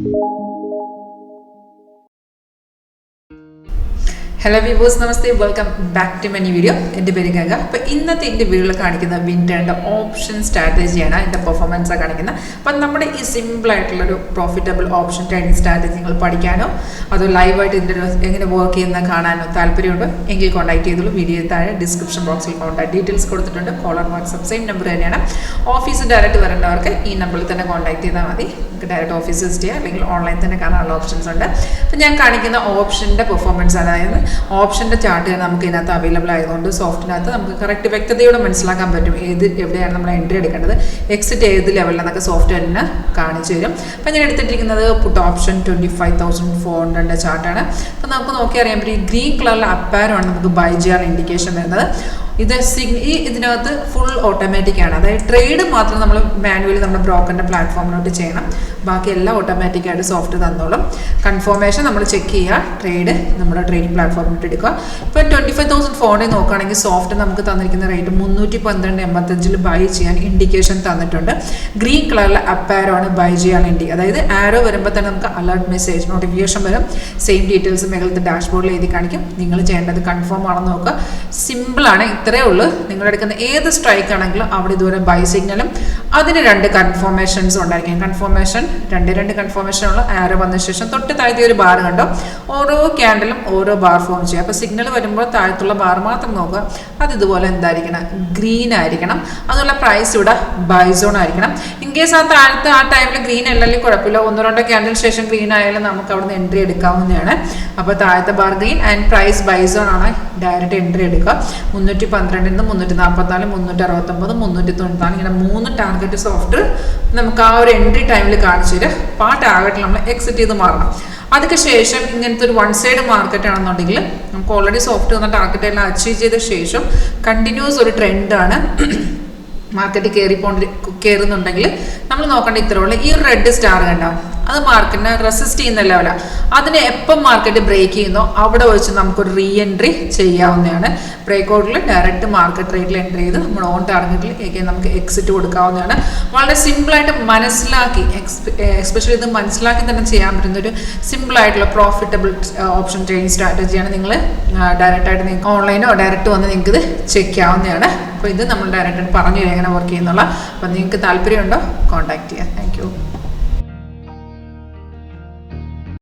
Hello viewers, namaste, welcome back to my new video. എൻ്റെ പേര് ഗംഗ. അപ്പോൾ ഇന്നത്തെ എൻ്റെ വീഡിയോയിൽ കാണിക്കുന്ന വിൻറ്ററിൻ്റെ ഓപ്ഷൻ സ്ട്രാറ്റജിയാണ്, എൻ്റെ പെർഫോമൻസാണ് കാണിക്കുന്നത്. അപ്പം നമ്മുടെ ഈ സിമ്പിളായിട്ടുള്ളൊരു പ്രോഫിറ്റബിൾ ഓപ്ഷൻ ട്രേഡിംഗ് സ്ട്രാറ്റജി നിങ്ങൾ പഠിക്കാനോ അതോ ലൈവായിട്ട് ഇതിൻ്റെ എങ്ങനെ വർക്ക് ചെയ്യുന്ന കാണാനോ താല്പര്യമുണ്ടോ എങ്കിൽ കോൺടാക്ട് ചെയ്തോളൂ. വീഡിയോ താഴെ ഡിസ്ക്രിപ്ഷൻ ബോക്സിൽ കോൺടാക്ട് ഡീറ്റെയിൽസ് കൊടുത്തിട്ടുണ്ട്. കോളർ വാട്സപ്പ് സെയിം നമ്പർ തന്നെയാണ്. ഓഫീസ് ഡയറക്റ്റ് വരേണ്ടവർക്ക് ഈ നമ്പറിൽ തന്നെ കോൺടാക്ട് ചെയ്താൽ മതി. നമുക്ക് ഡയറക്റ്റ് ഓഫീസ് വിസിറ്റ് ചെയ്യാം, അല്ലെങ്കിൽ ഓൺലൈൻ തന്നെ കാണാനുള്ള ഓപ്ഷൻസ് ഉണ്ട്. അപ്പം ഞാൻ കാണിക്കുന്ന ഓപ്ഷൻ്റെ പെർഫോമൻസ്, അതായത് ഓപ്ഷൻ്റെ ചാർട്ട് നമുക്ക് ഇതിനകത്ത് അവൈലബിൾ ആയതുകൊണ്ട് സോഫ്റ്റിനകത്ത് നമുക്ക് കറക്റ്റ് വ്യക്തതയോടെ മനസ്സിലാക്കാൻ പറ്റും എവിടെയാണ് നമ്മൾ എൻട്രി എടുക്കേണ്ടത്, എക്സിറ്റ് ഏത് ലെവലിലെന്നൊക്കെ സോഫ്റ്റ് തന്നെ കാണിച്ചു തരും. അപ്പം ഞാൻ എടുത്തിട്ടിരിക്കുന്നത് പുട്ട് ഓപ്ഷൻ 25,400 ചാർട്ടാണ്. അപ്പം നമുക്ക് നോക്കി അറിയാൻ പറ്റും, ഈ ഗ്രീൻ കളറിലെ അപ്പാരമാണ് നമുക്ക് ബൈ ചെയ്യാൻ ഇൻഡിക്കേഷൻ വരുന്നത്. ഇതിനകത്ത് ഫുൾ ഓട്ടോമാറ്റിക് ആണ്, അതായത് ട്രേഡ് മാത്രം നമ്മൾ മാനുവലി നമ്മുടെ ബ്രോക്കറിൻ്റെ പ്ലാറ്റ്ഫോമിലോട്ട് ചെയ്യണം, ബാക്കി എല്ലാം ഓട്ടോമാറ്റിക്കായിട്ട് സോഫ്റ്റ് തന്നോളും. കൺഫർമേഷൻ നമ്മൾ ചെക്ക് ചെയ്യുക, ട്രേഡ് നമ്മുടെ ട്രേഡിംഗ് പ്ലാറ്റ്ഫോമിലോട്ട് എടുക്കുക. ഇപ്പോൾ 25,400 നോക്കുകയാണെങ്കിൽ സോഫ്റ്റ് നമുക്ക് തന്നിരിക്കുന്ന റേറ്റ് 312.85 ബൈ ചെയ്യാൻ ഇൻഡിക്കേഷൻ തന്നിട്ടുണ്ട്. ഗ്രീൻ കളറിലെ അപ്പാരോ ബൈ ചെയ്യാൻ അതായത് ആരോ വരുമ്പോൾ തന്നെ നമുക്ക് അലർട്ട് മെസ്സേജ് നോട്ടിഫിക്കേഷൻ വരും. സെയിം ഡീറ്റെയിൽസ് മേഖലത്തെ ഡാഷ്ബോർഡിൽ എഴുതി കാണിക്കും. നിങ്ങൾ ചെയ്യേണ്ടത് കൺഫേം ആണെന്ന് നോക്കുക. സിമ്പിളാണ്, ഇത്രയേ ഉള്ളൂ. നിങ്ങൾ എടുക്കുന്ന ഏത് സ്ട്രൈക്ക് ആണെങ്കിലും അവിടെ ഇതുപോലെ ബൈ സിഗ്നലും അതിന് 2 കൺഫർമേഷൻസും ഉണ്ടായിരിക്കും. കൺഫർമേഷൻ രണ്ട് കൺഫർമേഷൻ ഉള്ള ആരോ വന്ന ശേഷം തൊട്ട് താഴത്തെ ഒരു ബാർ കണ്ടോ, ഓരോ ക്യാൻഡിലും ഓരോ ബാർ ഫോം ചെയ്യുക. അപ്പോൾ സിഗ്നൽ വരുമ്പോൾ താഴത്തുള്ള ബാർ മാത്രം നോക്കുക, അത് ഇതുപോലെ എന്തായിരിക്കണം, ഗ്രീൻ ആയിരിക്കണം. അതുപോലെ പ്രൈസ് ഇവിടെ ബൈ സോൺ ആയിരിക്കണം. ഇൻ കേസ് ആ ടൈമിൽ ഗ്രീൻ അല്ലെങ്കിൽ കുഴപ്പമില്ല, 1-2 ക്യാൻഡിൽ ശേഷം ഗ്രീൻ ആയാലും നമുക്ക് അവിടെ നിന്ന് എൻട്രി എടുക്കാവുന്നതാണ്. അപ്പോൾ താഴത്തെ bar green and price buy zone ആണ്, ഡയറക്റ്റ് എൻട്രി എടുക്കുക. 312 344 369 394 ഇങ്ങനെ 3 ടാർഗറ്റ് സോഫ്റ്റ് നമുക്ക് ആ ഒരു എൻട്രി ടൈമിൽ കാണിച്ചു തരും. അപ്പോൾ ആ ടാർഗറ്റിൽ നമ്മൾ എക്സിറ്റ് ചെയ്ത് മാറണം. അതിന് ശേഷം ഇങ്ങനത്തെ ഒരു 1 സൈഡ് മാർക്കറ്റ് ആണെന്നുണ്ടെങ്കിൽ നമുക്ക് ഓൾറെഡി സോഫ്റ്റ് വന്ന ടാർഗറ്റ് എല്ലാം അച്ചീവ് ചെയ്ത ശേഷം കണ്ടിന്യൂസ് ഒരു ട്രെൻഡാണ് മാർക്കറ്റ് കയറുന്നുണ്ടെങ്കിൽ നമ്മൾ നോക്കേണ്ട ഇത്രയുള്ള ഈ റെഡ് സ്റ്റാർ കണ്ടോ, അത് മാർക്കറ്റിനെ റെസിസ്റ്റ് ചെയ്യുന്ന ലെവലാണ്. അതിനെ എപ്പം മാർക്കറ്റ് ബ്രേക്ക് ചെയ്യുന്നോ അവിടെ വെച്ച് നമുക്കൊരു റീ എൻട്രി ചെയ്യാവുന്നതാണ്. ബ്രേക്ക് ഔട്ടിൽ ഡയറക്റ്റ് മാർക്കറ്റ് റേറ്റിൽ എൻട്രി ചെയ്ത് നമ്മുടെ ഓൺ ടാർഗറ്റിൽ നമുക്ക് എക്സിറ്റ് കൊടുക്കാവുന്നതാണ്. വളരെ സിമ്പിളായിട്ട് മനസ്സിലാക്കി, എസ്പെഷ്യലി ഇത് മനസ്സിലാക്കി തന്നെ ചെയ്യാൻ പറ്റുന്ന ഒരു സിമ്പിളായിട്ടുള്ള പ്രോഫിറ്റബിൾ ഓപ്ഷൻ ട്രേഡിംഗ് സ്ട്രാറ്റജിയാണ്. നിങ്ങൾ ഡയറക്റ്റായിട്ട് നിങ്ങൾക്ക് ഓൺലൈനോ ഡയറക്റ്റ് വന്ന് നിങ്ങൾക്ക് ഇത് ചെക്ക് ചെയ്യാവുന്നതാണ്. അപ്പോൾ ഇത് നമ്മൾ ഡയറക്റ്റായിട്ട് പറഞ്ഞു തരാം എങ്ങനെ വർക്ക് ചെയ്യുന്നുള്ള. അപ്പോൾ നിങ്ങൾക്ക് താല്പര്യമുണ്ടോ കോൺടാക്ട് ചെയ്യാം. Thank you.